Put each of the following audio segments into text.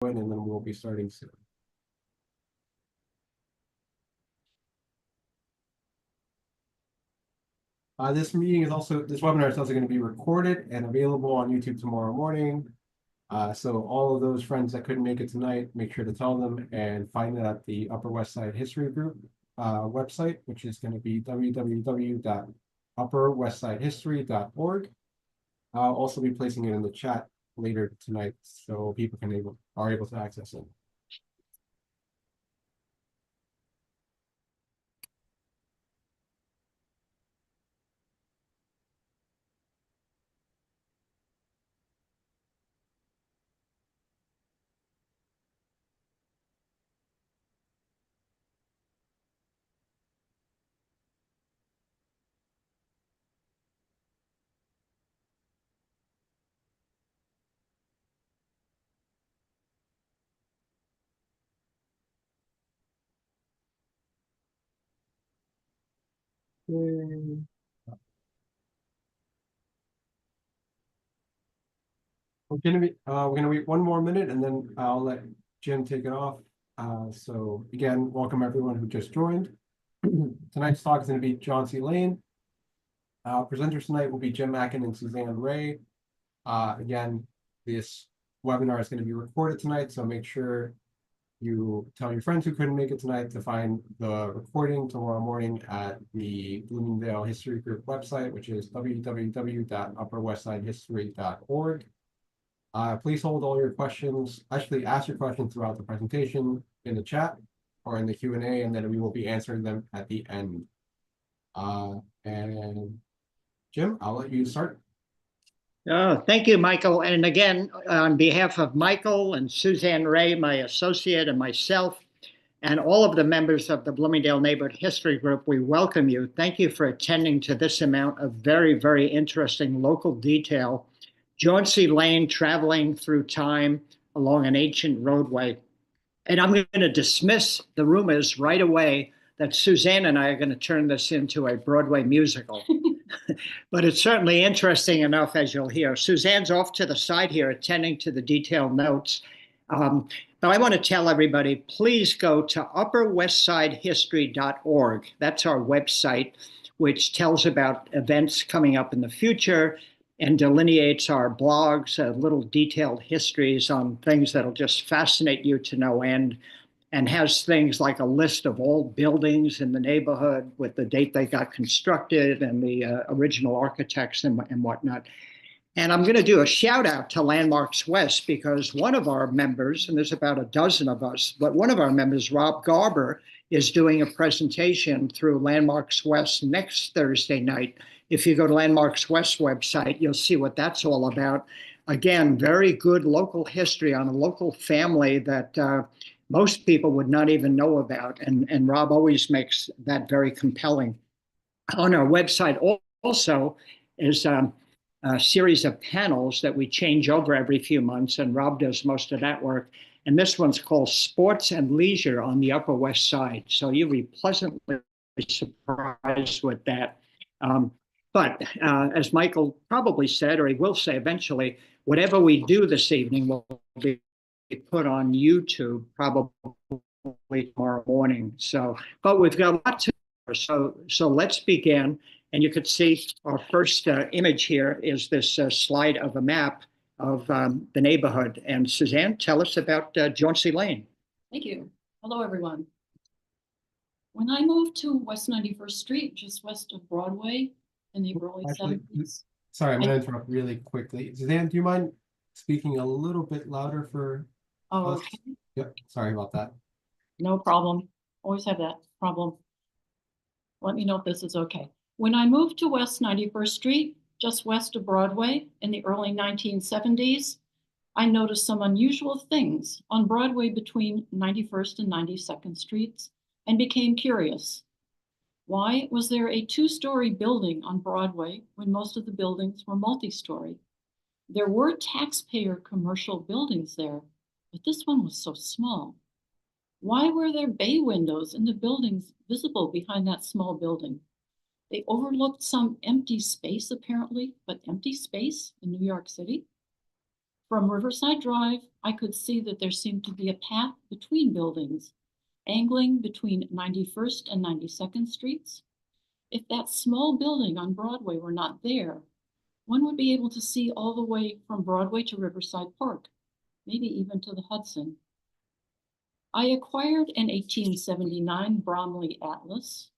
and then we'll be starting soon. This webinar is also going to be recorded and available on YouTube tomorrow morning. So all of those friends that couldn't make it tonight, make sure to tell them and find it at the Upper West Side History Group website, which is going to be www.upperwestsidehistory.org. I'll also be placing it in the chat later tonight so people are able to access it. We're gonna wait one more minute and then I'll let Jim take it off. So again, welcome everyone who just joined. Tonight's talk is going to be Jauncey Lane. Presenters tonight will be Jim Mackin and Suzanne Ray. Again, this webinar is going to be recorded tonight, so make sure you tell your friends who couldn't make it tonight to find the recording tomorrow morning at the Bloomingdale History Group website, which is www.upperwestsidehistory.org. Please hold all your questions. Actually, ask your questions throughout the presentation in the chat or in the Q&A, and then we will be answering them at the end. And Jim, I'll let you start. Thank you, Michael. And again, on behalf of Michael and Suzanne Ray, my associate, and myself, and all of the members of the Bloomingdale Neighborhood History Group, we welcome you. Thank you for attending to this amount of very, very interesting local detail. Jauncey Lane traveling through time along an ancient roadway. And I'm going to dismiss the rumors right away that Suzanne and I are going to turn this into a Broadway musical. But it's certainly interesting enough, as you'll hear. Suzanne's off to the side here attending to the detailed notes. But I want to tell everybody, please go to upperwestsidehistory.org. That's our website, which tells about events coming up in the future and delineates our blogs, little detailed histories on things that'll just fascinate you to no end, and has things like a list of all buildings in the neighborhood with the date they got constructed and the original architects and whatnot. And I'm going to do a shout out to Landmarks West because one of our members, and there's about a dozen of us, but one of our members, Rob Garber, is doing a presentation through Landmarks West next Thursday night. If you go to Landmarks West website, you'll see what that's all about. Again, very good local history on a local family that most people would not even know about. And Rob always makes that very compelling. On our website also is a series of panels that we change over every few months, and Rob does most of that work. And this one's called Sports and Leisure on the Upper West Side. So you'll be pleasantly surprised with that. But as Michael probably said, or he will say eventually, whatever we do this evening will be put on YouTube probably tomorrow morning. So, but we've got a lot to do. So let's begin. And you could see our first image here is this slide of a map of the neighborhood. And Suzanne, tell us about Jauncey Lane. Thank you. Hello, everyone. When I moved to West 91st Street, just west of Broadway in the early 70s. Sorry, I'm going to interrupt really quickly. Suzanne, do you mind speaking a little bit louder for us? Okay. Yep, sorry about that. No problem. Always have that problem. Let me know if this is okay. When I moved to West 91st Street, just west of Broadway in the early 1970s, I noticed some unusual things on Broadway between 91st and 92nd Streets and became curious. Why was there a two-story building on Broadway when most of the buildings were multi-story? There were taxpayer commercial buildings there, but this one was so small. Why were there bay windows in the buildings visible behind that small building? They overlooked some empty space apparently, but empty space in New York City? From Riverside Drive, I could see that there seemed to be a path between buildings, angling between 91st and 92nd Streets. If that small building on Broadway were not there, one would be able to see all the way from Broadway to Riverside Park, maybe even to the Hudson. I acquired an 1879 Bromley Atlas.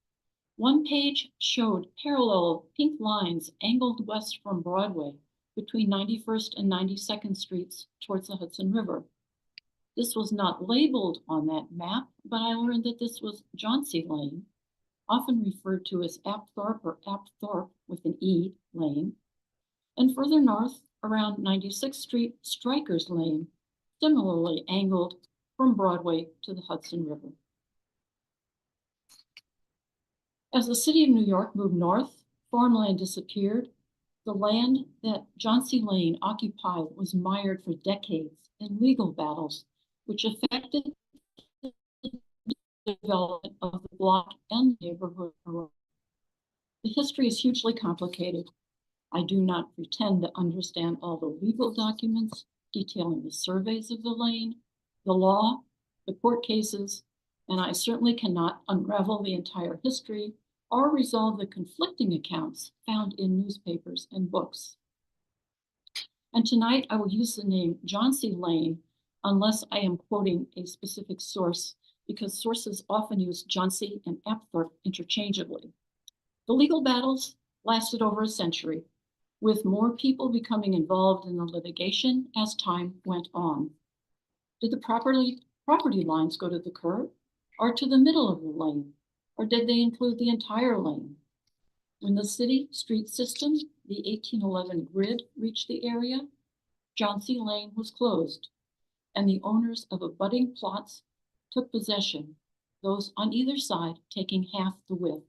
One page showed parallel pink lines angled west from Broadway between 91st and 92nd Streets towards the Hudson River. This was not labeled on that map, but I learned that this was Jauncey Lane, often referred to as Apthorpe or Apthorpe with an E lane, and further north around 96th Street, Strikers Lane, similarly angled from Broadway to the Hudson River. As the city of New York moved north, farmland disappeared. The land that Jauncey Lane occupied was mired for decades in legal battles, which affected the development of the block and neighborhood around. The history is hugely complicated. I do not pretend to understand all the legal documents detailing the surveys of the lane, the law, the court cases, and I certainly cannot unravel the entire history or resolve the conflicting accounts found in newspapers and books. And tonight I will use the name Jauncey Lane unless I am quoting a specific source, because sources often use Jauncey and Apthorpe interchangeably. The legal battles lasted over a century, with more people becoming involved in the litigation as time went on. Did the property lines go to the curb or to the middle of the lane, or did they include the entire lane? When the city street system, the 1811 grid, reached the area, Jauncey Lane was closed, and the owners of abutting plots took possession, those on either side taking half the width.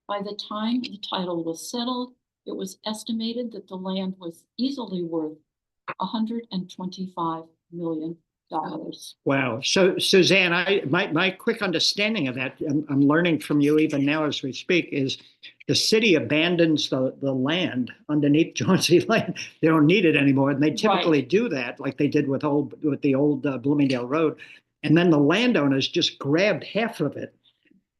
By the time the title was settled, it was estimated that the land was easily worth $125 million. Wow. So Suzanne, my quick understanding of that, I'm learning from you even now as we speak, is the city abandons the land underneath Jauncey Lane. They don't need it anymore. And they typically do that like they did with the old Bloomingdale Road. And then the landowners just grabbed half of it.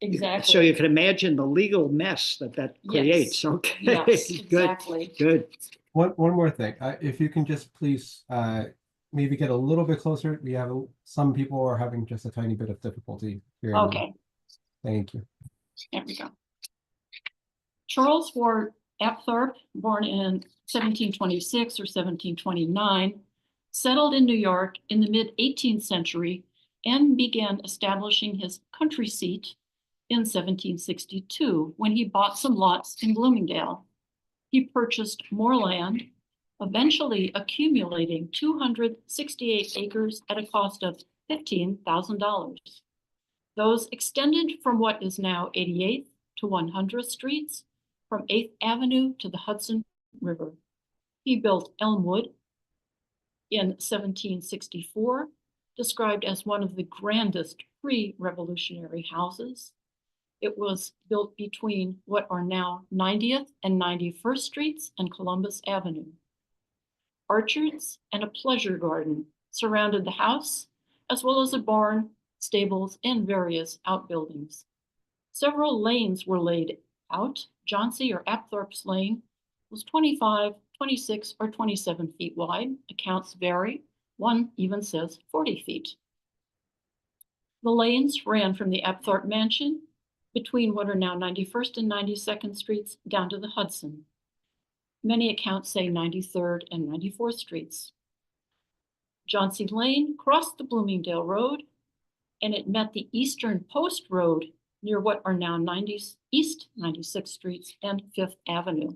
Exactly. So you can imagine the legal mess that creates. Yes. Okay. Yes, exactly. Good. One more thing, if you can just please maybe get a little bit closer. We have some people are having just a tiny bit of difficulty hearing. Okay. Thank you. There we go. Charles Ward Apthorpe, born in 1726 or 1729, settled in New York in the mid-18th century and began establishing his country seat in 1762 when he bought some lots in Bloomingdale. He purchased more land, eventually accumulating 268 acres at a cost of $15,000. Those extended from what is now 88th to 100th Streets, from 8th Avenue to the Hudson River. He built Elmwood in 1764, described as one of the grandest pre-revolutionary houses. It was built between what are now 90th and 91st Streets and Columbus Avenue. Orchards and a pleasure garden surrounded the house, as well as a barn, stables, and various outbuildings. Several lanes were laid out. Jauncey or Apthorpe's Lane was 25, 26, or 27 feet wide. Accounts vary. One even says 40 feet. The lanes ran from the Apthorpe Mansion between what are now 91st and 92nd Streets down to the Hudson. Many accounts say 93rd and 94th Streets. Jauncey Lane crossed the Bloomingdale Road, and it met the Eastern Post Road near what are now East 96th Streets and 5th Avenue.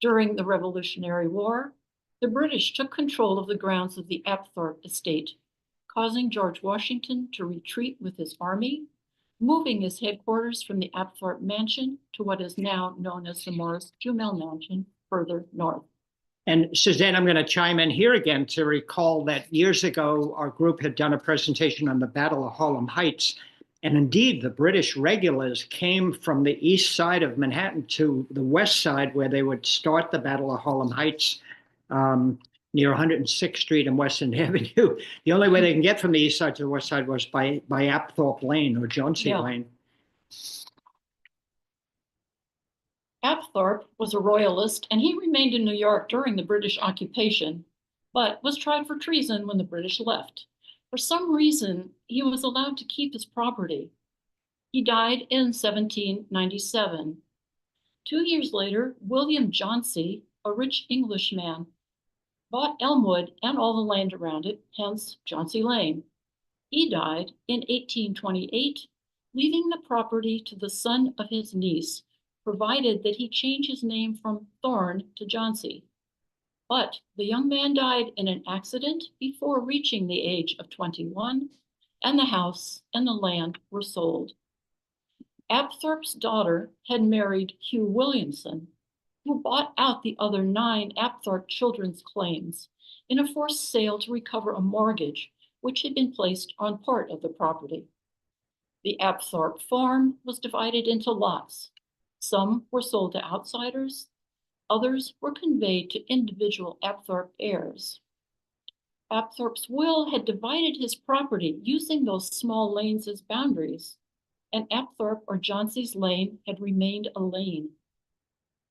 During the Revolutionary War, the British took control of the grounds of the Apthorpe estate, causing George Washington to retreat with his army, moving his headquarters from the Apthorpe Mansion to what is now known as the Morris Jumel Mansion further north. And Suzanne, I'm going to chime in here again to recall that years ago, our group had done a presentation on the Battle of Harlem Heights. And indeed, the British regulars came from the east side of Manhattan to the west side where they would start the Battle of Harlem Heights near 106th Street and Western Avenue. The only way they can get from the east side to the west side was by Apthorpe Lane or Jauncey Yeah. Lane. Apthorpe was a royalist, and he remained in New York during the British occupation, but was tried for treason when the British left. For some reason, he was allowed to keep his property. He died in 1797. 2 years later, William Jauncey, a rich Englishman, bought Elmwood and all the land around it, hence Jauncey Lane. He died in 1828, leaving the property to the son of his niece, provided that he change his name from Thorne to Jauncey. But the young man died in an accident before reaching the age of 21, and the house and the land were sold. Apthorpe's daughter had married Hugh Williamson, who bought out the other 9 Apthorpe children's claims in a forced sale to recover a mortgage which had been placed on part of the property. The Apthorpe farm was divided into lots. Some were sold to outsiders, others were conveyed to individual Apthorpe heirs. Apthorpe's will had divided his property using those small lanes as boundaries, and Apthorpe or Jauncey's Lane had remained a lane.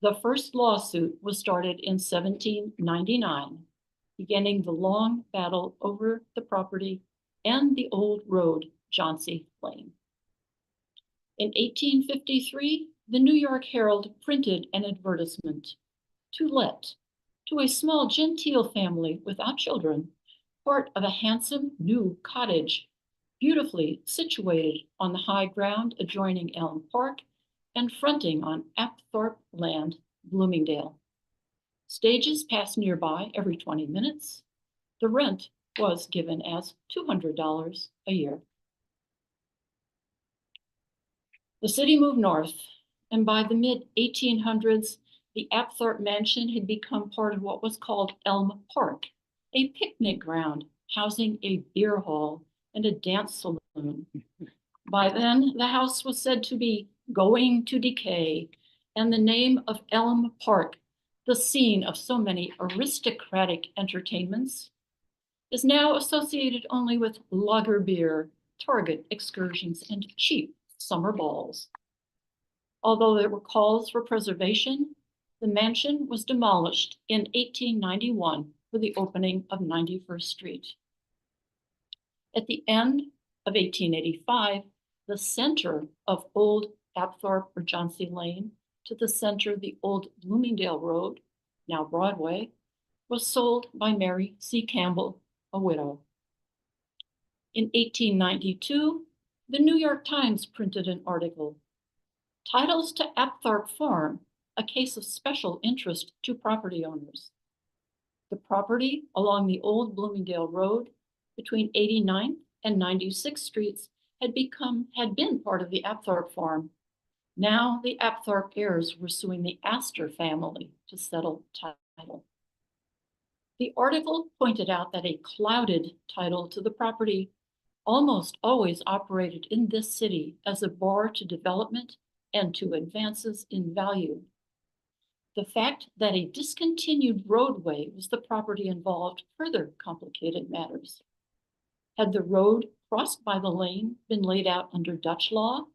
The first lawsuit was started in 1799, beginning the long battle over the property and the old road, Jauncey Lane. In 1853, the New York Herald printed an advertisement, "To let, to a small genteel family without children, part of a handsome new cottage, beautifully situated on the high ground adjoining Elm Park and fronting on Apthorpe Land, Bloomingdale. Stages pass nearby every 20 minutes. The rent was given as $200 a year." The city moved north, and by the mid-1800s, the Apthorpe mansion had become part of what was called Elm Park, a picnic ground housing a beer hall and a dance saloon. By then, the house was said to be going to decay, and the name of Elm Park, the scene of so many aristocratic entertainments, is now associated only with lager beer, Target excursions, and cheap summer balls. Although there were calls for preservation, the mansion was demolished in 1891 for the opening of 91st Street. At the end of 1885, the center of Old Apthorpe or Jauncey Lane to the center of the old Bloomingdale Road, now Broadway, was sold by Mary C. Campbell, a widow. In 1892, the New York Times printed an article, "Titles to Apthorpe Farm, a case of special interest to property owners." The property along the old Bloomingdale Road between 89th and 96th Streets had been part of the Apthorpe farm. Now the Apthorpe heirs were suing the Astor family to settle title. The article pointed out that a clouded title to the property almost always operated in this city as a bar to development and to advances in value. The fact that a discontinued roadway was the property involved further complicated matters. Had the road crossed by the lane been laid out under Dutch law?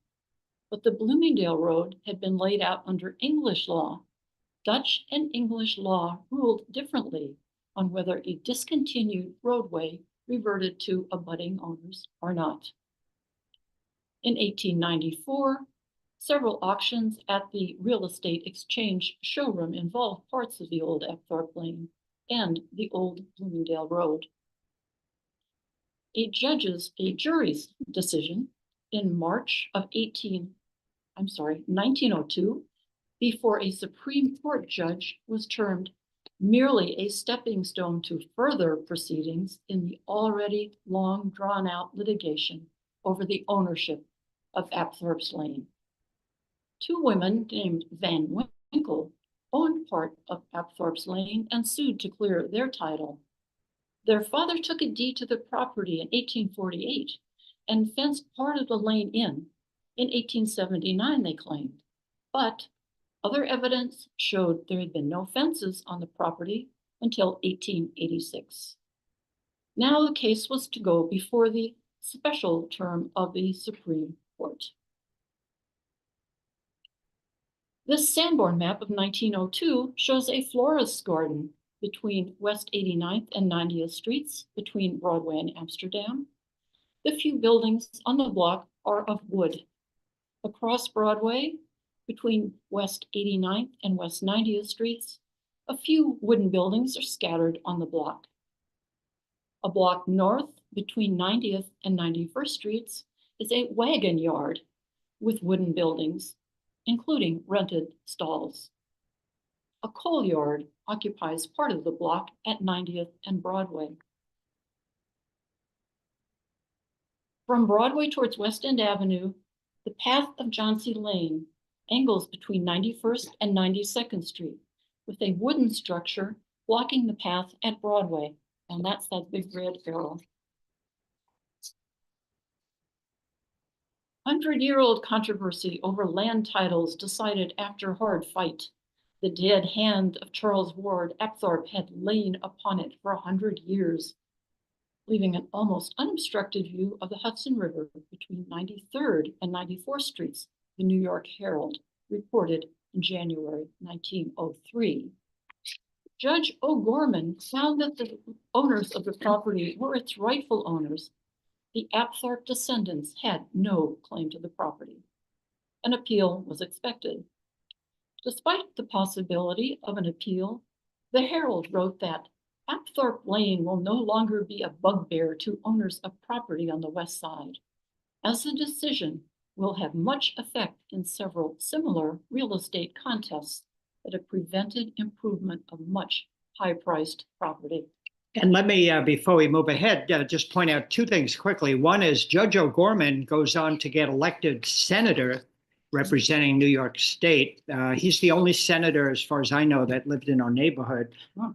But the Bloomingdale Road had been laid out under English law. Dutch and English law ruled differently on whether a discontinued roadway reverted to abutting owners or not. In 1894, several auctions at the Real Estate Exchange showroom involved parts of the old Apthorpe Lane and the old Bloomingdale Road. A jury's decision in March of 1902, before a Supreme Court judge, was termed merely a stepping stone to further proceedings in the already long drawn-out litigation over the ownership of Apthorpe's Lane. Two women named Van Winkle owned part of Apthorpe's Lane and sued to clear their title. Their father took a deed to the property in 1848 and fenced part of the lane in. In 1879, they claimed, but other evidence showed there had been no fences on the property until 1886. Now the case was to go before the special term of the Supreme Court. This Sanborn map of 1902 shows a florist's garden between West 89th and 90th Streets, between Broadway and Amsterdam. The few buildings on the block are of wood. Across Broadway, between West 89th and West 90th Streets, a few wooden buildings are scattered on the block. A block north, between 90th and 91st Streets, is a wagon yard with wooden buildings, including rented stalls. A coal yard occupies part of the block at 90th and Broadway. From Broadway towards West End Avenue, the path of Jauncey Lane angles between 91st and 92nd Street, with a wooden structure blocking the path at Broadway, and that's that big red arrow. 100-year-old controversy over land titles decided after hard fight. The dead hand of Charles Ward Apthorpe had lain upon it for 100 years, leaving an almost unobstructed view of the Hudson River between 93rd and 94th Streets, the New York Herald reported in January 1903. Judge O'Gorman found that the owners of the property were its rightful owners. The Apthorpe descendants had no claim to the property. An appeal was expected. Despite the possibility of an appeal, the Herald wrote that Apthorpe Lane will no longer be a bugbear to owners of property on the west side, as the decision will have much effect in several similar real estate contests that have prevented improvement of much high-priced property. And let me, before we move ahead, just point out two things quickly. One is Judge O'Gorman goes on to get elected senator representing New York State. He's the only senator, as far as I know, that lived in our neighborhood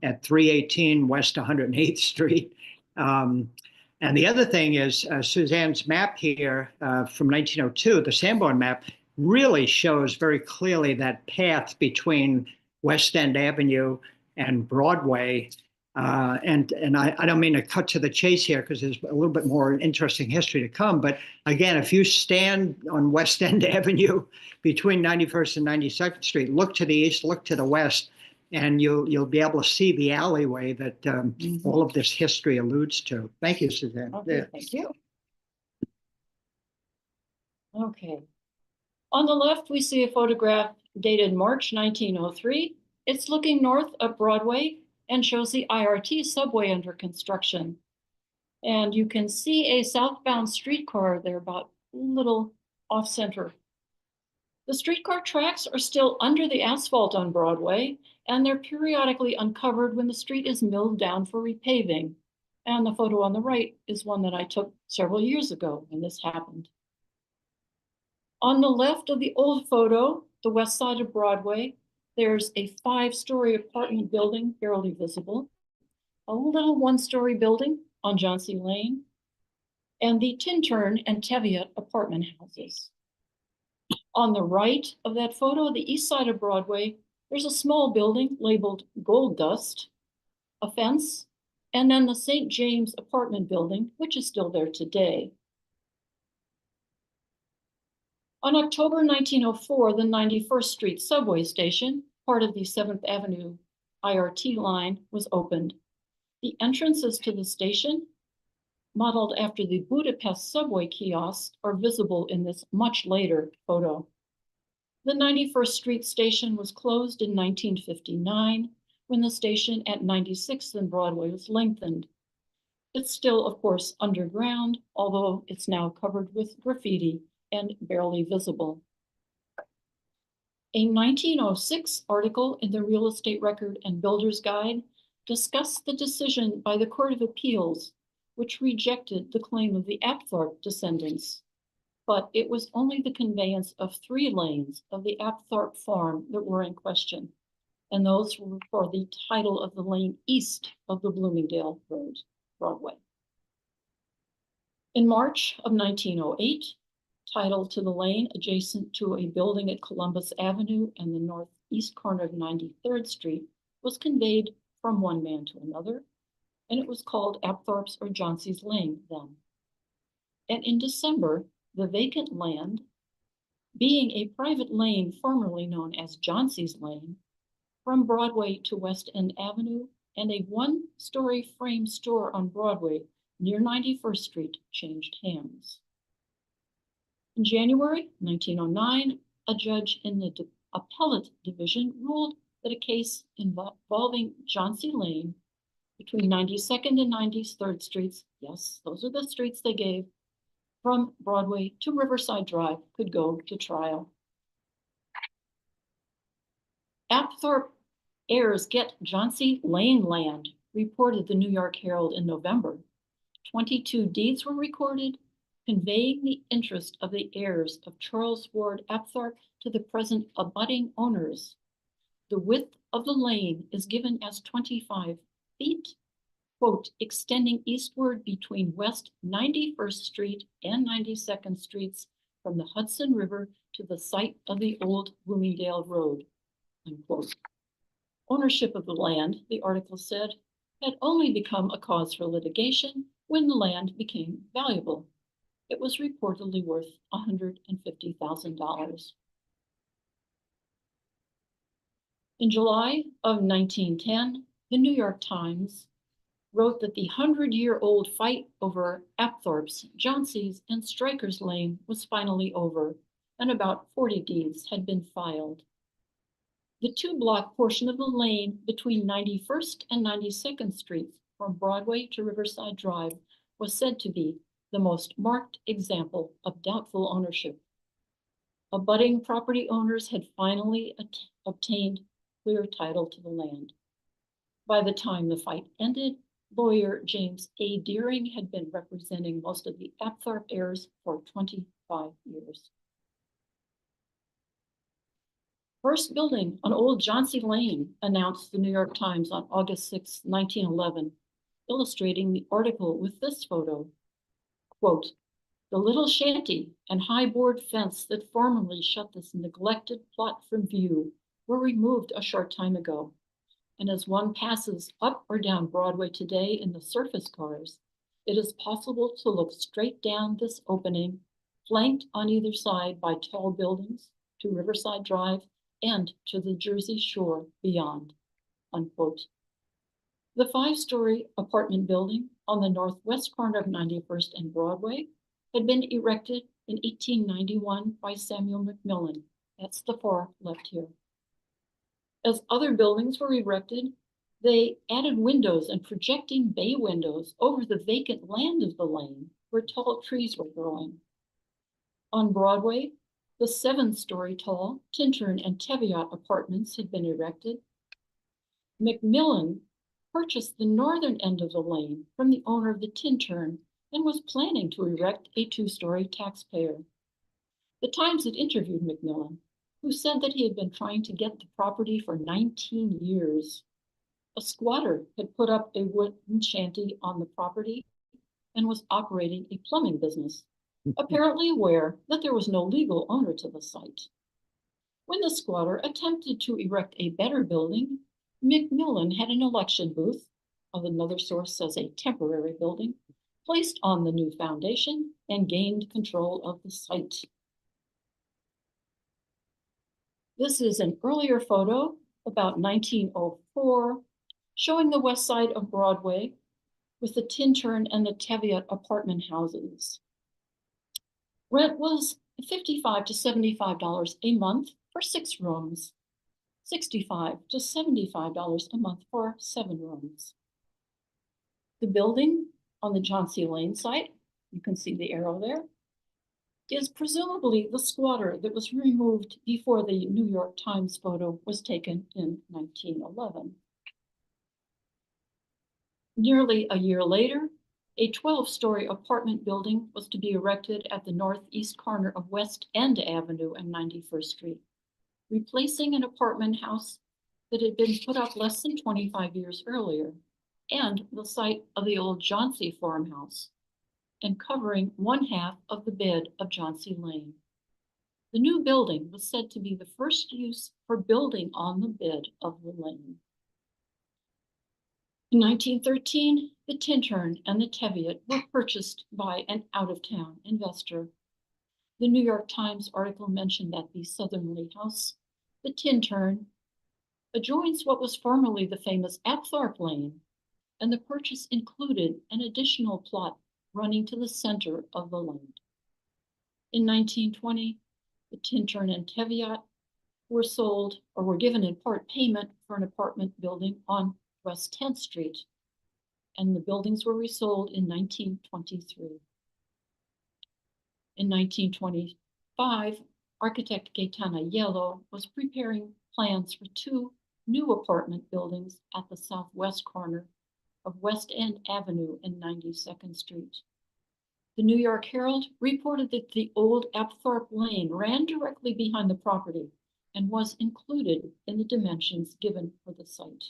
at 318 West 108th Street. And the other thing is Suzanne's map here from 1902, the Sanborn map, really shows very clearly that path between West End Avenue and Broadway. And I don't mean to cut to the chase here because there's a little bit more interesting history to come. But again, if you stand on West End Avenue between 91st and 92nd Street, look to the east, look to the west, and you'll be able to see the alleyway that all of this history alludes to. Thank you, Suzanne. Okay, thank you. Okay. On the left, we see a photograph dated March 1903. It's looking north of Broadway and shows the IRT subway under construction. And you can see a southbound streetcar there about a little off center. The streetcar tracks are still under the asphalt on Broadway, and they're periodically uncovered when the street is milled down for repaving. And the photo on the right is one that I took several years ago when this happened. On the left of the old photo, the west side of Broadway, there's a 5-story apartment building, barely visible, a little 1-story building on Jauncey Lane, and the Tintern and Teviot apartment houses. On the right of that photo, the east side of Broadway, there's a small building labeled Gold Dust, a fence, and then the St. James apartment building, which is still there today. On October 1904, the 91st Street subway station, part of the 7th Avenue IRT line, was opened. The entrances to the station, modeled after the Budapest subway kiosks, are visible in this much later photo. The 91st Street station was closed in 1959 when the station at 96th and Broadway was lengthened. It's still, of course, underground, although it's now covered with graffiti and barely visible. A 1906 article in the Real Estate Record and Builder's Guide discussed the decision by the Court of Appeals, which rejected the claim of the Apthorpe descendants. But it was only the conveyance of 3 lanes of the Apthorpe farm that were in question, and those were for the title of the lane east of the Bloomingdale Road, Broadway. In March of 1908, title to the lane adjacent to a building at Columbus Avenue and the northeast corner of 93rd Street was conveyed from one man to another, and it was called Apthorpe's or Jauncey's Lane then. And in December, the vacant land, being a private lane formerly known as Jauncey's Lane, from Broadway to West End Avenue, and a one-story frame store on Broadway near 91st Street changed hands. In January 1909, a judge in the appellate division ruled that a case involving Jauncey Lane between 92nd and 93rd Streets, yes, those are the streets they gave, from Broadway to Riverside Drive could go to trial. Apthorpe heirs get Jauncey Lane land, reported the New York Herald in November. 22 deeds were recorded, conveying the interest of the heirs of Charles Ward Apthorpe to the present abutting owners. The width of the lane is given as 25 feet, quote, extending eastward between West 91st Street and 92nd Streets from the Hudson River to the site of the old Bloomingdale Road, unquote. Ownership of the land, the article said, had only become a cause for litigation when the land became valuable. It was reportedly worth $150,000. In July of 1910, the New York Times wrote that the 100-year-old fight over Apthorpe's, Jauncey's, and Stryker's Lane was finally over, and about 40 deeds had been filed. The two-block portion of the lane between 91st and 92nd Streets from Broadway to Riverside Drive was said to be the most marked example of doubtful ownership. Abutting property owners had finally obtained clear title to the land. By the time the fight ended, lawyer James A. Deering had been representing most of the Apthorpe heirs for 25 years. First building on Old Jauncey Lane, announced the New York Times on August 6, 1911, illustrating the article with this photo. Quote, the little shanty and high board fence that formerly shut this neglected plot from view were removed a short time ago. And as one passes up or down Broadway today in the surface cars, it is possible to look straight down this opening, flanked on either side by tall buildings, to Riverside Drive and to the Jersey Shore beyond, unquote. The 5-story apartment building on the northwest corner of 91st and Broadway had been erected in 1891 by Samuel McMillan. That's the far left here. As other buildings were erected, they added windows and projecting bay windows over the vacant land of the lane where tall trees were growing. On Broadway, the 7-story tall Tintern and Teviot apartments had been erected. McMillan purchased the northern end of the lane from the owner of the Tintern and was planning to erect a 2-story taxpayer. The Times had interviewed McMillan, who said that he had been trying to get the property for 19 years. A squatter had put up a wooden shanty on the property and was operating a plumbing business, apparently aware that there was no legal owner to the site. When the squatter attempted to erect a better building, McMillan had an election booth, of another source says a temporary building, placed on the new foundation and gained control of the site. This is an earlier photo, about 1904, showing the west side of Broadway with the Tintern and the Teviot apartment houses. Rent was $55 to $75 a month for 6 rooms, $65 to $75 a month for 7 rooms. The building on the Jauncey Lane site, you can see the arrow there, is presumably the squatter that was removed before the New York Times photo was taken in 1911. Nearly a year later, a 12-story apartment building was to be erected at the northeast corner of West End Avenue and 91st Street, replacing an apartment house that had been put up less than 25 years earlier, and the site of the old Jauncey farmhouse, and covering 1/2 of the bed of Jauncey Lane. The new building was said to be the first use for building on the bed of the lane. In 1913, the Tintern and the Teviot were purchased by an out-of-town investor. The New York Times article mentioned that the southerly house, the Tintern, adjoins what was formerly the famous Apthorpe Lane, and the purchase included an additional plot running to the center of the land. In 1920, the Tintern and Teviot were sold or were given in part payment for an apartment building on West 10th Street, and the buildings were resold in 1923. In 1925, architect Gaetano Yellow was preparing plans for two new apartment buildings at the southwest corner of West End Avenue and 92nd Street. The New York Herald reported that the old Apthorpe Lane ran directly behind the property and was included in the dimensions given for the site.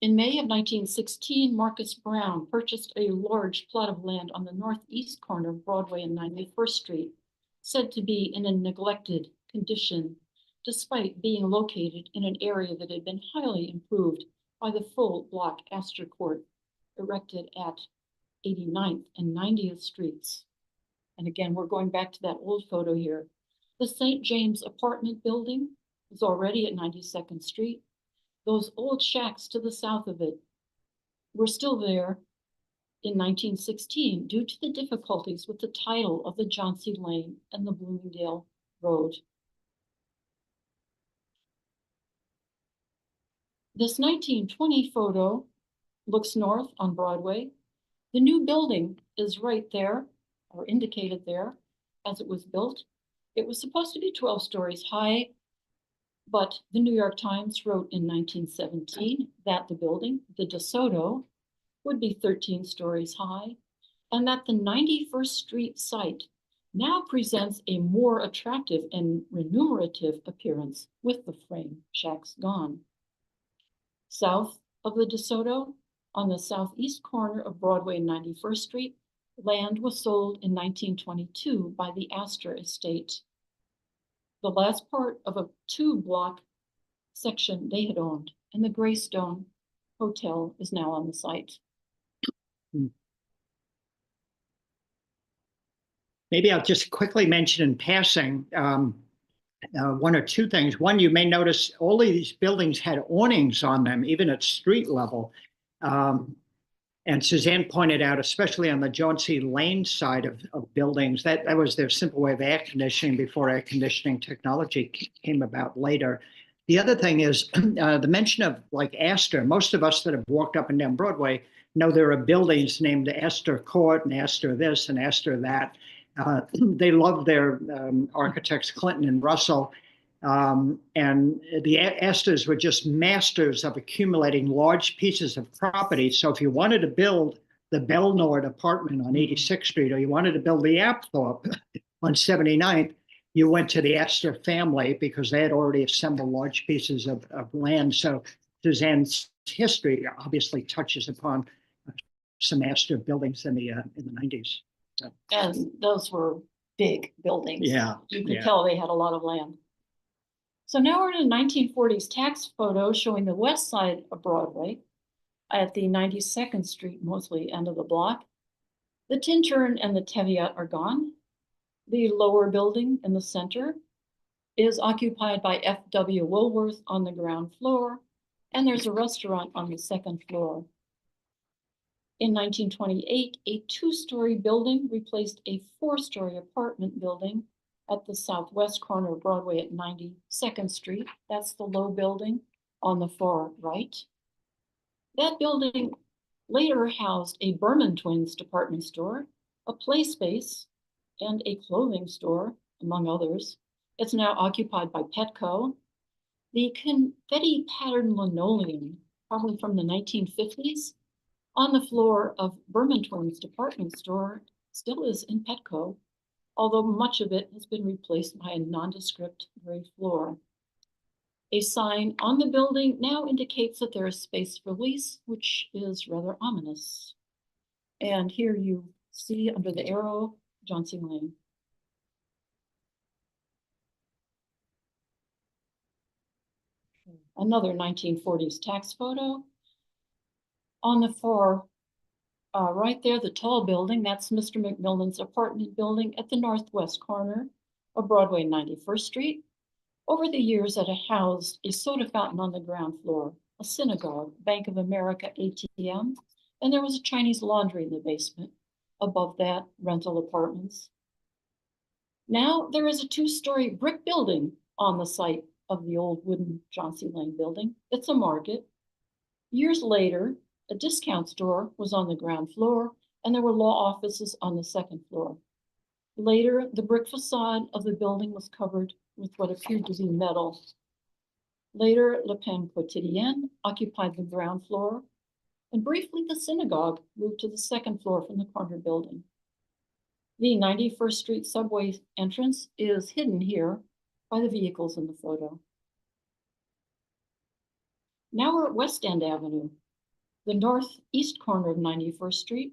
In May of 1916, Marcus Brown purchased a large plot of land on the northeast corner of Broadway and 91st Street, said to be in a neglected condition, despite being located in an area that had been highly improved by the full block Astor Court erected at 89th and 90th Streets. And again, we're going back to that old photo here. The St. James apartment building was already at 92nd Street. Those old shacks to the south of it were still there in 1916 due to the difficulties with the title of the Jauncey Lane and the Bloomingdale Road. This 1920 photo looks north on Broadway. The new building is right there, or indicated there, as it was built. It was supposed to be 12 stories high, but the New York Times wrote in 1917 that the building, the DeSoto, would be 13 stories high, and that the 91st Street site now presents a more attractive and remunerative appearance with the frame shacks gone. South of the DeSoto, on the southeast corner of Broadway and 91st Street, land was sold in 1922 by the Astor Estate. The last part of a 2-block section they had owned, and the Greystone Hotel is now on the site. Maybe I'll just quickly mention in passing one or two things. One, you may notice all of these buildings had awnings on them, even at street level. And Suzanne pointed out, especially on the Jauncey Lane side of buildings, that was their simple way of air conditioning before air conditioning technology came about later. The other thing is the mention of like Astor. Most of us that have walked up and down Broadway know there are buildings named Astor Court and Astor this and Astor that. They love their architects, Clinton and Russell. And the Astors were just masters of accumulating large pieces of property. So if you wanted to build the Belnord apartment on 86th Street, or you wanted to build the Apthorpe on 79th, you went to the Astor family because they had already assembled large pieces of land. So Suzanne's history obviously touches upon some Astor buildings in the 90s. So. And those were big buildings. Yeah. You could tell they had a lot of land. So now we're in a 1940s tax photo showing the west side of Broadway at the 92nd Street, mostly end of the block. The Tintern and the Teviot are gone. The lower building in the center is occupied by F.W. Woolworth on the ground floor, and there's a restaurant on the second floor. In 1928, a 2-story building replaced a 4-story apartment building at the southwest corner of Broadway at 92nd Street. That's the low building on the far right. That building later housed a Berman Twins department store, a play space, and a clothing store, among others. It's now occupied by Petco. The confetti patterned linoleum, probably from the 1950s, on the floor of Berman Twins department store still is in Petco, although much of it has been replaced by a nondescript gray floor. A sign on the building now indicates that there is space for lease, which is rather ominous. And here you see under the arrow, Jauncey Lane. Another 1940s tax photo. On the far right there, the tall building, that's Mr. McMillan's apartment building at the northwest corner of Broadway and 91st Street. Over the years, it housed a soda fountain on the ground floor, a synagogue, Bank of America ATM, and there was a Chinese laundry in the basement. Above that, rental apartments. Now there is a two-story brick building on the site of the old wooden Jauncey Lane building. It's a market. Years later, a discount store was on the ground floor, and there were law offices on the second floor. Later, the brick facade of the building was covered with what appeared to be metal. Later, Le Pen Quotidien occupied the ground floor, and briefly the synagogue moved to the second floor from the corner building. The 91st Street subway entrance is hidden here by the vehicles in the photo. Now we're at West End Avenue, the northeast corner of 91st Street.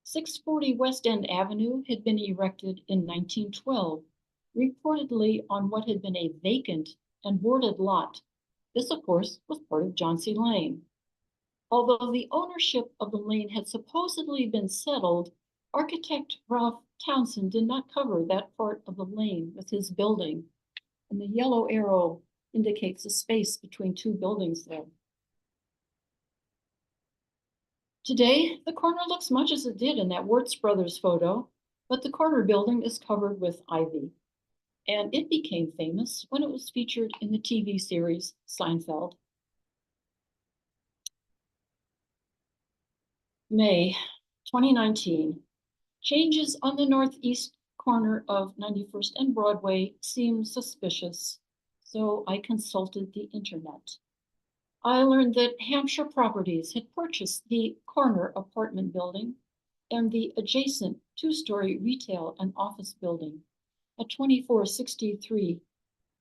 640 West End Avenue had been erected in 1912, reportedly on what had been a vacant and boarded lot. This, of course, was part of Jauncey Lane. Although the ownership of the lane had supposedly been settled, architect Ralph Townsend did not cover that part of the lane with his building, and the yellow arrow indicates a space between two buildings there. Today, the corner looks much as it did in that Wirtz Brothers photo, but the corner building is covered with ivy, and it became famous when it was featured in the TV series Seinfeld. May 2019, changes on the northeast corner of 91st and Broadway seem suspicious, so I consulted the internet. I learned that Hampshire Properties had purchased the corner apartment building and the adjacent two-story retail and office building at 2463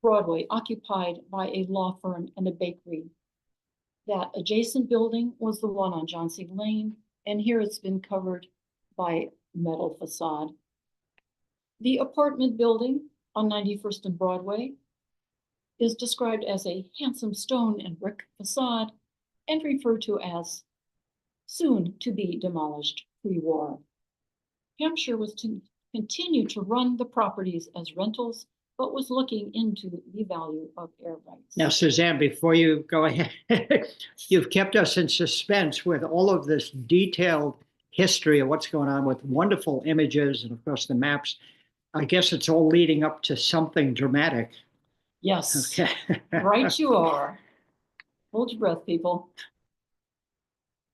Broadway, occupied by a law firm and a bakery. That adjacent building was the one on Jauncey Lane, and here it's been covered by metal facade. The apartment building on 91st and Broadway is described as a handsome stone and brick facade and referred to as soon to be demolished pre-war. Hampshire was to continue to run the properties as rentals, but was looking into the value of air rights. Now, Suzanne, before you go ahead, you've kept us in suspense with all of this detailed history of what's going on with wonderful images and, of course, the maps. I guess it's all leading up to something dramatic. Yes, Okay. right you are. Hold your breath, people.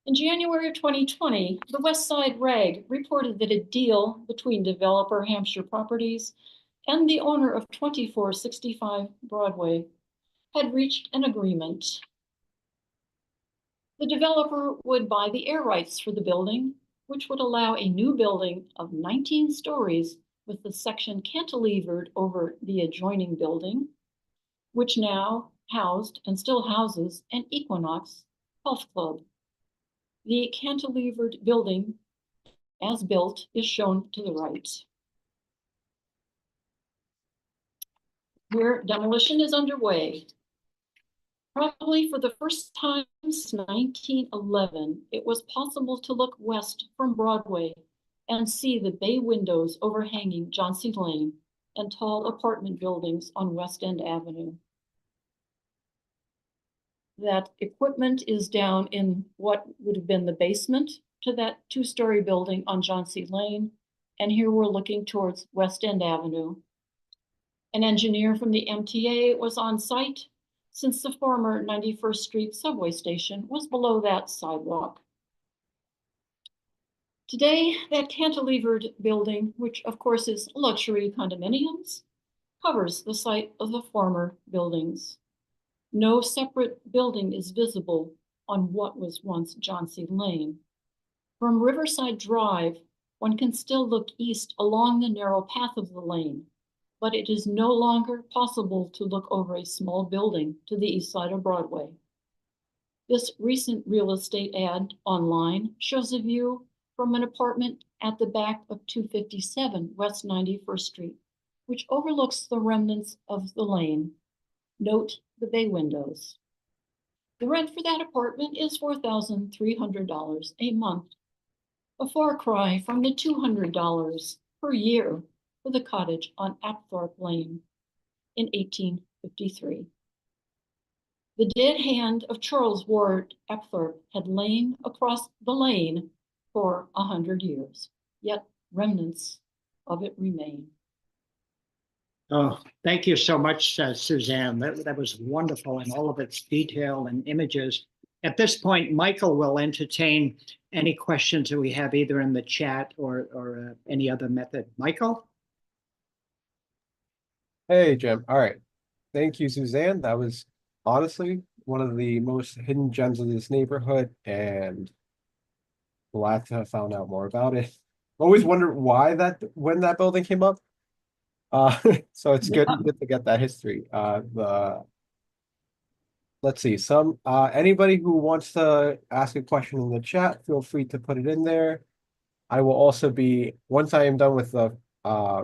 In January of 2020, the West Side Rag reported that a deal between developer Hampshire Properties and the owner of 2465 Broadway had reached an agreement. The developer would buy the air rights for the building, which would allow a new building of 19 stories with the section cantilevered over the adjoining building, which now housed and still houses an Equinox Health Club. The cantilevered building, as built, is shown to the right. Here, demolition is underway. Probably for the first time since 1911, it was possible to look west from Broadway and see the bay windows overhanging Jauncey Lane and tall apartment buildings on West End Avenue. That equipment is down in what would have been the basement to that two-story building on Jauncey Lane, and here we're looking towards West End Avenue. An engineer from the MTA was on site since the former 91st Street subway station was below that sidewalk. Today, that cantilevered building, which of course is luxury condominiums, covers the site of the former buildings. No separate building is visible on what was once Jauncey Lane. From Riverside Drive, one can still look east along the narrow path of the lane, but it is no longer possible to look over a small building to the east side of Broadway. This recent real estate ad online shows a view from an apartment at the back of 257 West 91st Street, which overlooks the remnants of the lane. Note the bay windows. The rent for that apartment is $4,300 a month, a far cry from the $200 per year for the cottage on Apthorpe Lane in 1853. The dead hand of Charles Ward Apthorpe had lain across the lane for 100 years, yet remnants of it remain. Oh, thank you so much, Suzanne. That was wonderful in all of its detail and images. At this point, Michael will entertain any questions that we have either in the chat or any other method. Michael? Hey, Jim. All right. Thank you, Suzanne. That was honestly one of the most hidden gems of this neighborhood, and glad to have found out more about it. Always wondered when that building came up. So it's good to get that history. Let's see, anybody who wants to ask a question in the chat, feel free to put it in there. I will also be, once I am done with the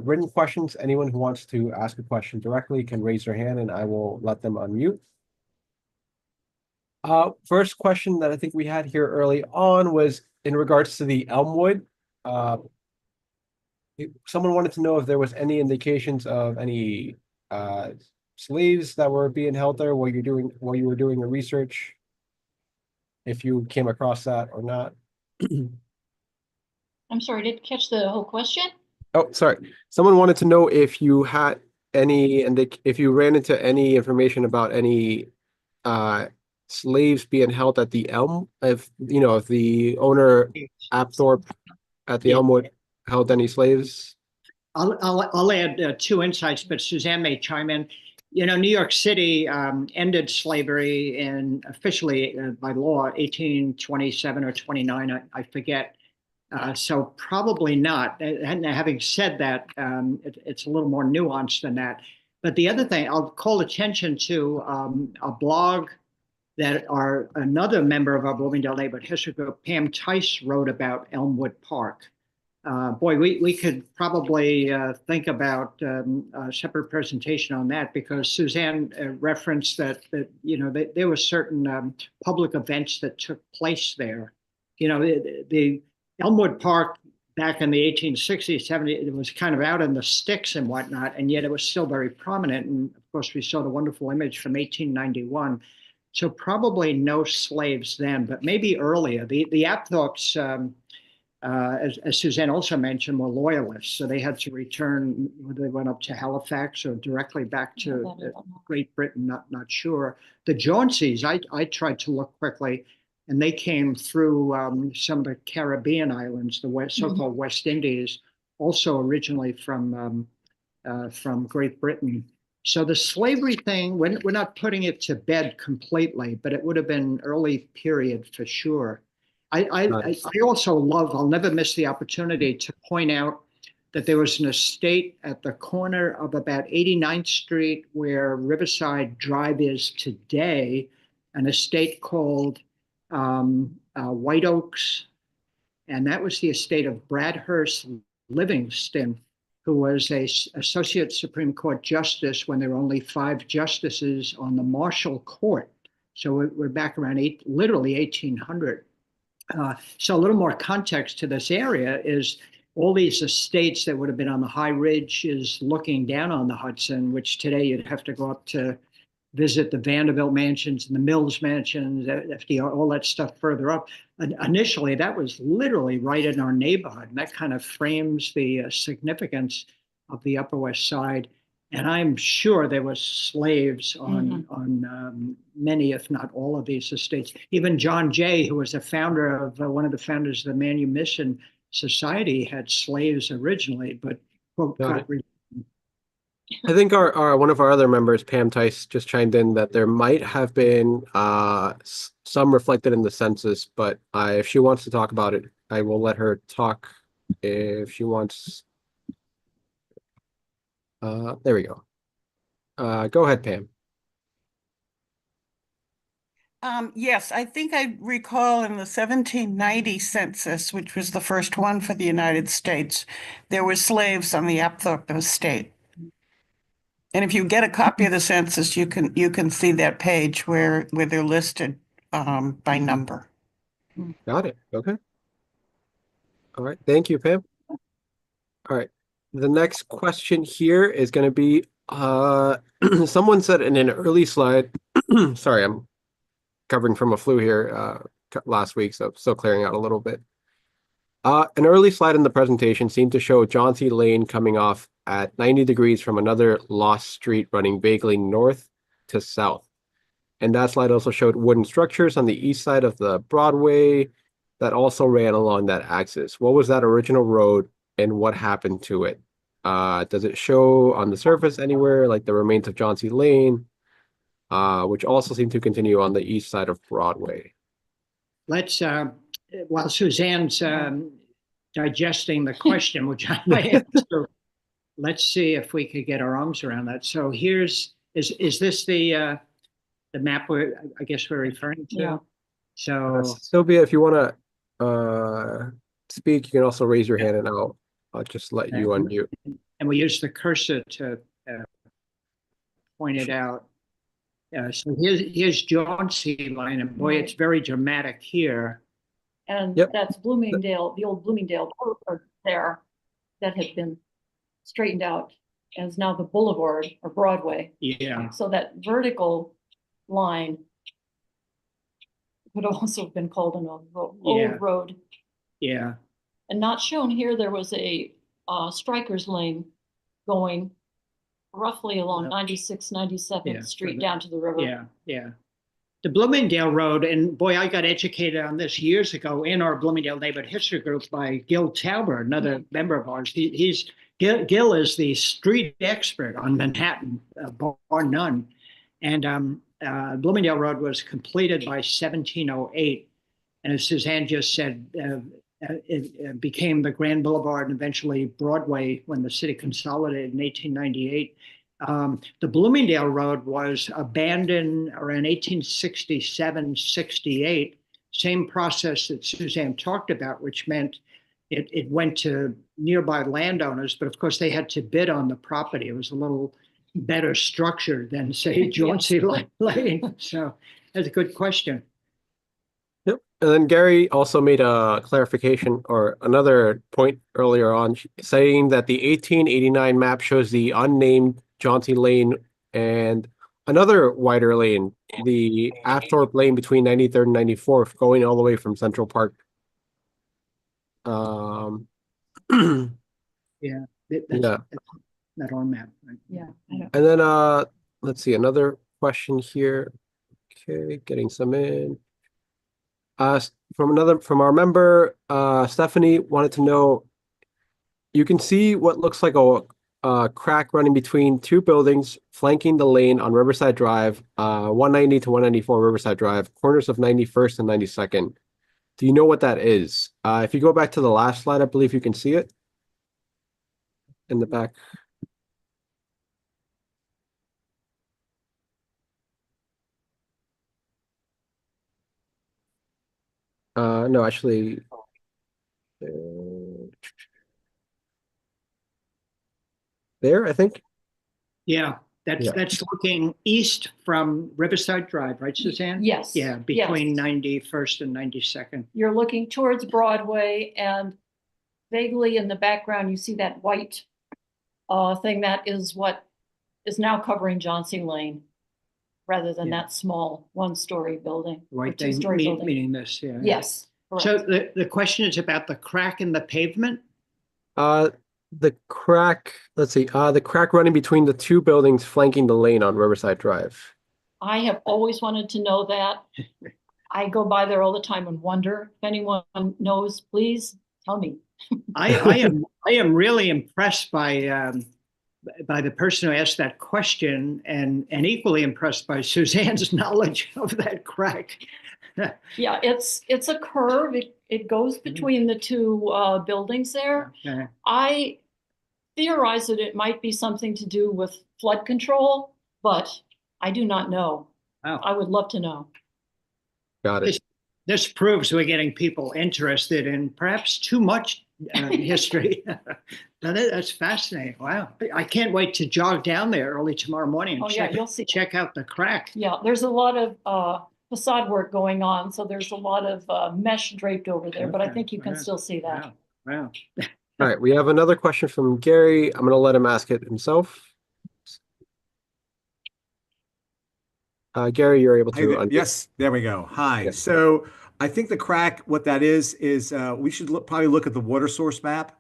written questions, anyone who wants to ask a question directly can raise their hand and I will let them unmute. First question that I think we had here early on was in regards to the Elmwood. Someone wanted to know if there was any indications of any slaves that were being held there while you were doing your research, if you came across that or not. I'm sorry, didn't catch the whole question. Oh, sorry. Someone wanted to know if you had any, and if you ran into any information about any slaves being held at the Elm, if the owner Apthorpe at the Elmwood held any slaves. I'll add two insights, but Suzanne may chime in. New York City ended slavery in officially by law 1827 or 29, I forget. So probably not. And having said that, it's a little more nuanced than that. But the other thing, I'll call attention to a blog that another member of our Bloomingdale Neighborhood History Group, Pam Tice, wrote about Elmwood Park. Boy, we could probably think about a separate presentation on that, because Suzanne referenced that there were certain public events that took place there. The Elmwood Park back in the 1860s, 70s, it was kind of out in the sticks and whatnot, and yet it was still very prominent. And of course, we saw the wonderful image from 1891. So probably no slaves then, but maybe earlier. The Apthorpes, as Suzanne also mentioned, were loyalists. So they had to return, whether they went up to Halifax or directly back to Great Britain, not sure. The Jaunceys, I tried to look quickly, and they came through some of the Caribbean islands, the so-called West Indies, also originally from Great Britain. So the slavery thing, we're not putting it to bed completely, but it would have been early period for sure. I also I'll never miss the opportunity to point out that there was an estate at the corner of about 89th Street where Riverside Drive is today, an estate called White Oaks. And that was the estate of Bradhurst Livingston, who was an Associate Supreme Court Justice when there were only 5 justices on the Marshall Court. So we're back around literally 1800. So a little more context to this area is all these estates that would have been on the high ridges looking down on the Hudson, which today you'd have to go up to visit the Vanderbilt mansions and the Mills mansions, FDR, all that stuff further up. And initially, that was literally right in our neighborhood. And that kind of frames the significance of the Upper West Side. And I'm sure there were slaves on many, if not all, of these estates. Even John Jay, who was a founder of one of the founders of the Manumission Society, had slaves originally, but quote, got I think our one of our other members, Pam Tice, just chimed in that there might have been some reflected in the census, but if she wants to talk about it, I will let her talk if she wants. There we go. Go ahead, Pam. Yes, I think I recall in the 1790 census, which was the first one for the United States, there were slaves on the Apthorpe estate. And if you get a copy of the census, you can see that page where they're listed. by number. Got it. Okay. All right. Thank you, Pam. All right. The next question here is going to be someone said in an early slide, sorry, I'm covering from a flu here last week, so still clearing out a little bit. An early slide in the presentation seemed to show Jauncey Lane coming off at 90 degrees from another lost street running vaguely north to south. And that slide also showed wooden structures on the east side of the Broadway that also ran along that axis. What was that original road and what happened to it? Does it show on the surface anywhere like the remains of Jauncey Lane, which also seem to continue on the east side of Broadway? Let's, while Suzanne's digesting the question, which I may answer, let's see if we could get our arms around that. So is this the map I guess we're referring to? Yeah. So Sylvia, if you want to speak, you can also raise your hand and I'll just let you unmute. And we use the cursor to point it out. So here's Jauncey Lane, and boy, it's very dramatic here. And Yep. that's Bloomingdale, the old Bloomingdale Road there that had been straightened out as now the Boulevard or Broadway. Yeah, So that vertical line could also have been called an old road. yeah. And not shown here, there was a Strikers Lane going roughly along 96, 97th Yeah, Street down to the river. Yeah. The Bloomingdale Road, and boy, I got educated on this years ago in our Bloomingdale Neighborhood History Group by Gil Tauber, another member of ours. Gil is the street expert on Manhattan, bar none. And Bloomingdale Road was completed by 1708. And as Suzanne just said, it became the Grand Boulevard and eventually Broadway when the city consolidated in 1898. The Bloomingdale Road was abandoned around 1867, 68. Same process that Suzanne talked about, which meant it went to nearby landowners, but of course they had to bid on the property. It was a little better structure than, say, Jauncey Lane. So that's a good question. Yep. And then Gary also made a clarification or another point earlier on saying that the 1889 map shows the unnamed Jauncey Lane and another wider lane, the Afthorpe Lane between 93rd and 94th, going all the way from Central Park. Yeah, Yeah. not on map. Right? Yeah. I know. And then let's see, another question here. Okay, getting some in. From our member, Stephanie wanted to know, you can see what looks like a crack running between two buildings flanking the lane on Riverside Drive, 190 to 194 Riverside Drive, corners of 91st and 92nd. Do you know what that is? If you go back to the last slide, I believe you can see it in the back. No, actually, there, I think. Yeah, that's looking east from Riverside Drive, right, Suzanne? Yes. Yeah, between 91st and 92nd. You're looking towards Broadway, and vaguely in the background, you see that white thing that is what is now covering Jauncey Lane, rather than that small one-story building. Right, two-story building. meaning this, yeah. Yes. Correct. So the question is about the crack in the pavement? The crack, let's see, the crack running between the two buildings flanking the lane on Riverside Drive. I have always wanted to know that. I go by there all the time and wonder if anyone knows, please tell me. I am really impressed by the person who asked that question, and equally impressed by Suzanne's knowledge of that crack. Yeah, it's a curve. It goes between the two buildings there. Okay. I theorize that it might be something to do with flood control, but I do not know. Oh. I would love to know. Got it. This proves we're getting people interested in perhaps too much history. That's fascinating. Wow. I can't wait to jog down there early tomorrow morning and Oh yeah, you'll see. check out the crack. Yeah, there's a lot of facade work going on, so there's a lot of mesh draped over there, but I Okay, think you can wow, still see that. Wow. All right, we have another question from Gary. I'm going to let him ask it himself. Gary, you're able Hey, to unmute. yes, there we go. Hi. Yeah. So I think the crack, what that is we should probably look at the water source map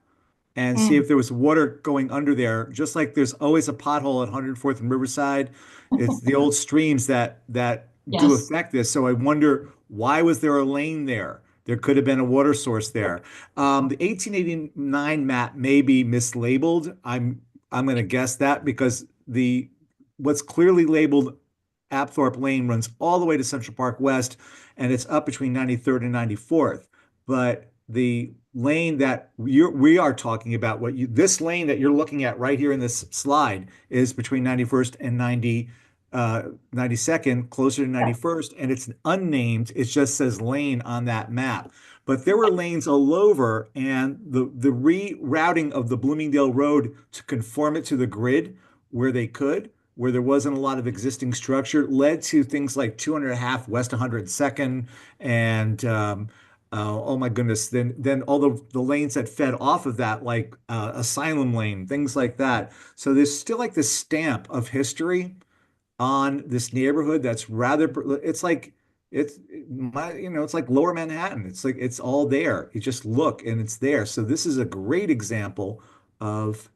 and see if there was water going under there. Just like there's always a pothole at 104th and Riverside, it's the old streams that do Yes. affect this. So I wonder, why was there a lane there? There could have been a water source there. The 1889 map may be mislabeled. I'm going to guess that because the what's clearly labeled Apthorpe Lane runs all the way to Central Park West, and it's up between 93rd and 94th. But the lane that we are talking about, this lane that you're looking at right here in this slide is between 91st and 92nd, closer to 91st, and it's unnamed. It just says lane on that map. But there were lanes all over, and the rerouting of the Bloomingdale Road to conform it to the grid where they could, where there wasn't a lot of existing structure, led to things like 200.5 West 102nd and oh my goodness, then all the lanes that fed off of that, like Asylum Lane, things like that. So there's still like this stamp of history on this neighborhood that's rather, it's like it's like Lower Manhattan. It's like it's all there. You just look and it's there. So this is a great example of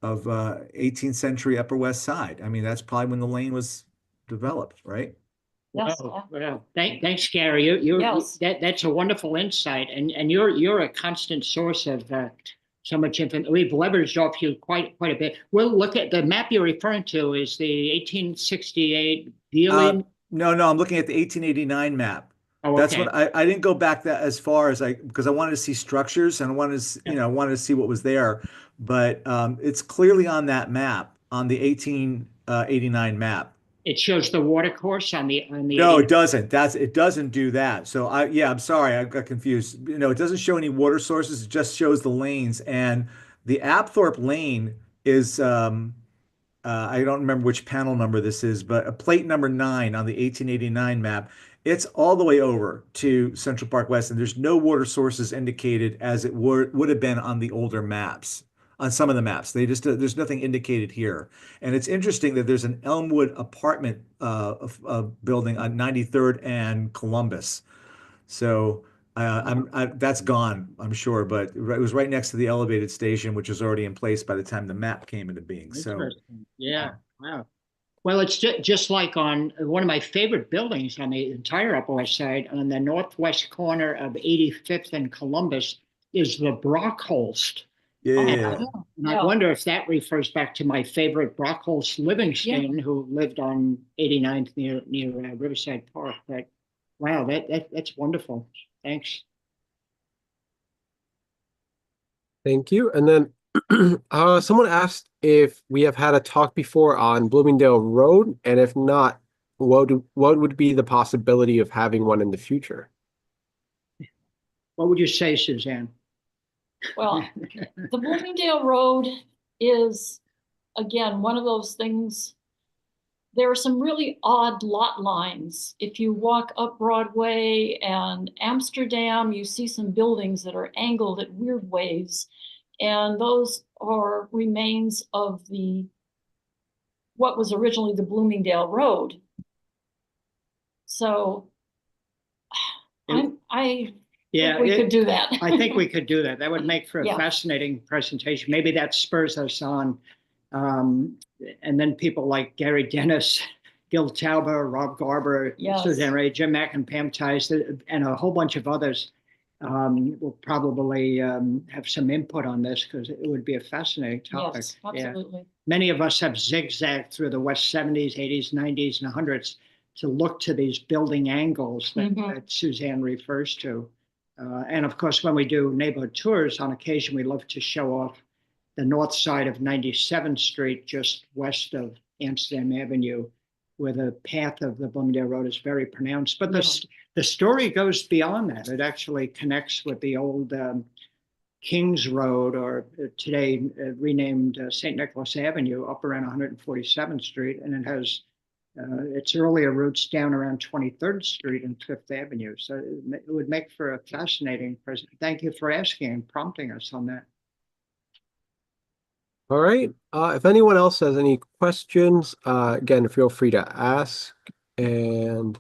18th century Upper West Side. I mean, that's probably when the lane was developed, right? Yes, Well, thanks, Gary. Yes. That's a wonderful insight, and you're a constant source of so much information. We've leveraged off you quite a bit. We'll look at the map you're referring to is the 1868 Dealing. No, I'm looking at the 1889 map. Oh, That's okay. what I didn't go back that as far as because I wanted to see structures and I wanted to, wanted to see what was there. But it's clearly on that map, on the 1889 map. It shows the water course on the No, it doesn't. It doesn't do that. So I'm sorry, I got confused. It doesn't show any water sources. It just shows the lanes, and the Apthorpe Lane is I don't remember which panel number this is, but a plate number 9 on the 1889 map. It's all the way over to Central Park West, and there's no water sources indicated as it would have been on the older maps. On some of the maps, there's nothing indicated here, and it's interesting that there's an Elmwood apartment building on 93rd and Columbus. So that's gone, I'm sure, but it was right next to the elevated station, which was already in place by the time the map came into being. So Interesting. Yeah. Wow. Well, it's just like on one of my favorite buildings on the entire Upper West Side, on the northwest corner of 85th and Columbus, is the Brockholst. yeah. And I wonder if that refers back to my favorite Brockholst Livingston, who lived on 89th near Riverside Park. But wow, that's wonderful. Thanks. Thank you. And then someone asked if we have had a talk before on Bloomingdale Road, and if not, what would be the possibility of having one in the future? What would you say, Suzanne? Well, the Bloomingdale Road is, again, one of those things. There are some really odd lot lines. If you walk up Broadway and Amsterdam, you see some buildings that are angled at weird ways. And those are remains of what was originally the Bloomingdale Road. So I think we could do that. I think we could do that. That would make for a Yeah. fascinating presentation. Maybe that spurs us on. And then people like Gary Dennis, Gil Tauber, Rob Garber, Yes. Suzanne Ray, Jim Mack, and Pam Tice, and a whole bunch of others will probably have some input on this, because it would be a fascinating topic. Yes, absolutely. Many of us have zigzagged through the West 70s, 80s, 90s, and 100s to look to these building angles that Suzanne refers to. And of course, when we do neighborhood tours, on occasion, we love to show off the north side of 97th Street, just west of Amsterdam Avenue, where the path of the Bloomingdale Road is very pronounced. But the story goes beyond that. It actually connects with the old Kings Road, or today renamed St. Nicholas Avenue, up around 147th Street. And it has its earlier routes down around 23rd Street and Fifth Avenue. So it would make for a fascinating present. Thank you for asking and prompting us on that. All right. If anyone else has any questions, again, feel free to ask. And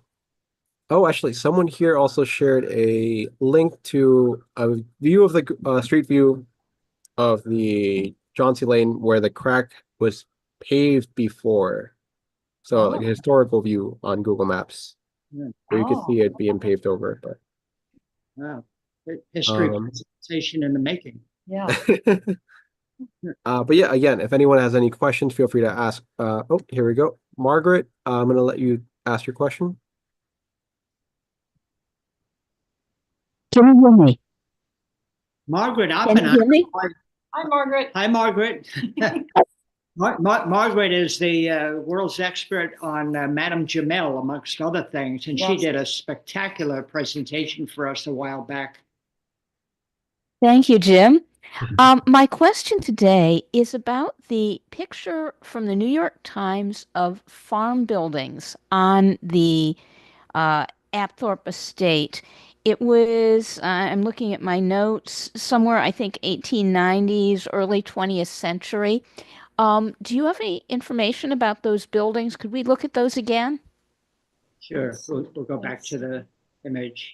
oh, actually, someone here also shared a link to a view of the street view of the Jauncey Lane where the crack was paved before. So like a Oh. historical view on Google Maps Yeah. where you can Oh. see it being paved over. But Wow. History Um, presentation in the making. Yeah. but yeah, again, if anyone has any questions, feel free to ask. Oh, here we go. Margaret, I'm gonna let you ask your question. Can you hear me? Margaret Can you hear me? Hi, Margaret. Hi, Margaret. Margaret is the world's expert on Madame Jamel, amongst other things, and she Yes. did a spectacular presentation for us a while back. Thank you, Jim. My question today is about the picture from the New York Times of farm buildings on the Apthorpe estate. It was, I'm looking at my notes, somewhere I think 1890s, early 20th century. Do you have any information about those buildings? Could we look at those again? Sure, we'll go back to the image.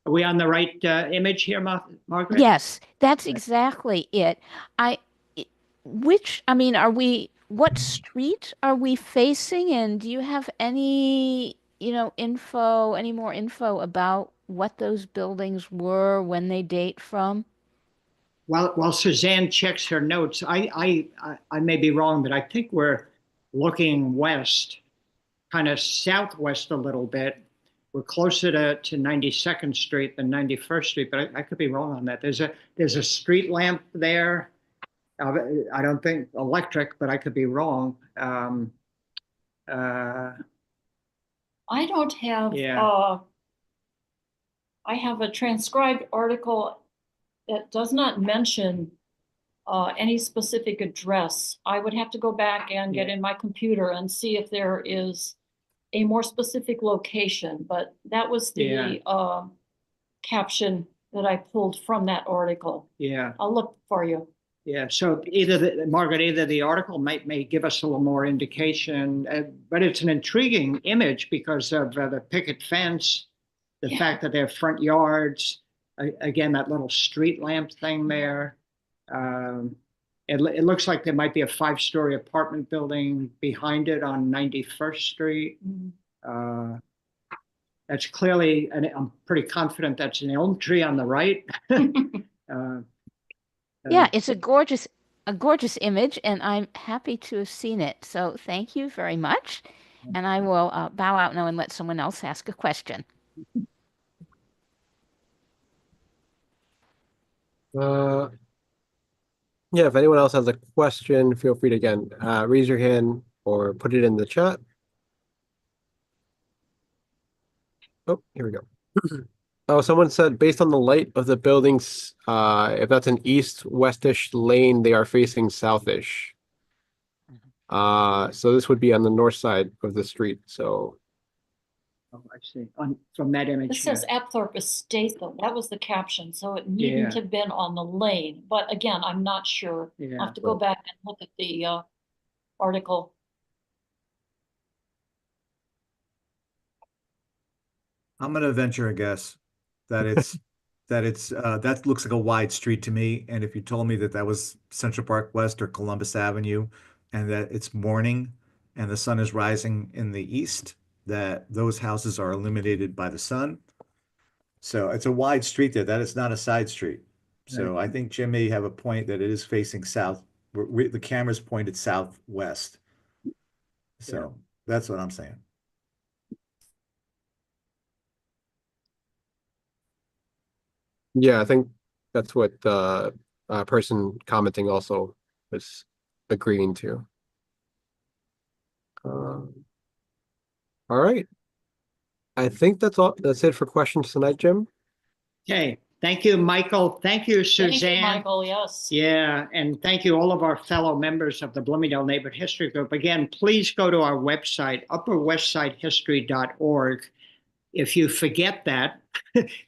Are we on the right image here, Margaret? Yes, that's Right. exactly it. I, what street are we facing? And do you have any, any more info about what those buildings were, when they date from? While Suzanne checks her notes, I may be wrong, but I think we're looking west, kind of southwest a little bit. We're closer to 92nd Street than 91st Street, but I could be wrong on that. There's a street lamp there. I don't think electric, but I could be wrong. I don't have, Yeah. I have a transcribed article that does not mention any specific address. I would have to go back and get Yeah. in my computer and see if there is a more specific location, but that was the caption that I pulled from that article. Yeah. I'll look for you. Yeah, so Margaret, either the article may give us a little more indication, but it's an intriguing image because of the picket fence, the Yeah. fact that they're front yards, again, that little street lamp thing there. It looks like there might be a 5-story apartment building behind it on 91st Street. Mhm. That's clearly, and I'm pretty confident that's an elm tree on the right. Yeah, it's a gorgeous image, and I'm happy to have seen it. So thank you very much. And I will bow out now and let someone else ask a question. Yeah, if anyone else has a question, feel free to again raise your hand or put it in the chat. Oh, here we go. Oh, someone said based on the light of the buildings, if that's an east-westish lane, they are facing southish. So this would be on the north side of the street. So Oh, I see. From that image. It says Apthorpe Estate, though. That was the caption, so it needn't Yeah. have been on the lane. But again, I'm not sure. I'll Yeah. have to go back and look at the article. I'm gonna venture a guess that that looks like a wide street to me. And if you told me that that was Central Park West or Columbus Avenue, and that it's morning and the sun is rising in the east, that those houses are illuminated by the sun. So it's a wide street there. That is not a side street. So I think Jim may have a point that it is facing south. The camera's pointed southwest. So that's what I'm saying. yeah, I think that's what the person commenting also was agreeing to. All right. I think that's all. That's it for questions tonight, Jim. Okay, Thank you, Michael. Thank you, Thank you, Suzanne. Michael, yes. Yeah, and thank you all of our fellow members of the Bloomingdale Neighborhood History Group. Again, please go to our website, upperwestsidehistory.org. If you forget that,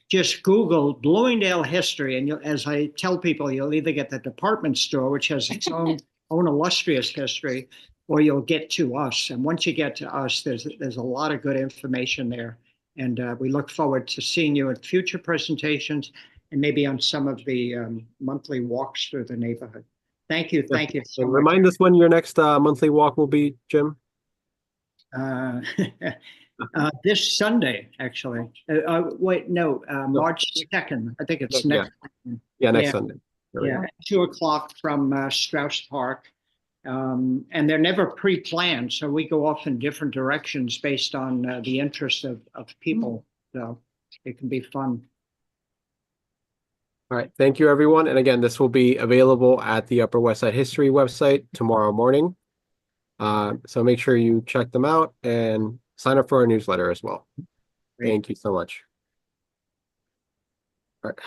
just Google Bloomingdale history, and as I tell people, you'll either get the department store, which has its own illustrious history, or you'll get to us. And once you get to us, there's a lot of good information there. And we look forward to seeing you at future presentations and maybe on some of the monthly walks through the neighborhood. Thank you. Thank you so And much. remind us when your next monthly walk will be, Jim. This Sunday, actually. Wait, no, March 2nd. I think it's Yeah. next. Yeah, next Yeah. Sunday. There we go. Yeah, 2 o'clock from Strauss Park. And they're never pre-planned, so we go off in different directions based on the interest of people. So it can be fun. All right, thank you, everyone. And again, this will be available at the Upper West Side History website tomorrow morning. So make sure you check them out and sign up for our newsletter as well. Great. Thank you so much. All right.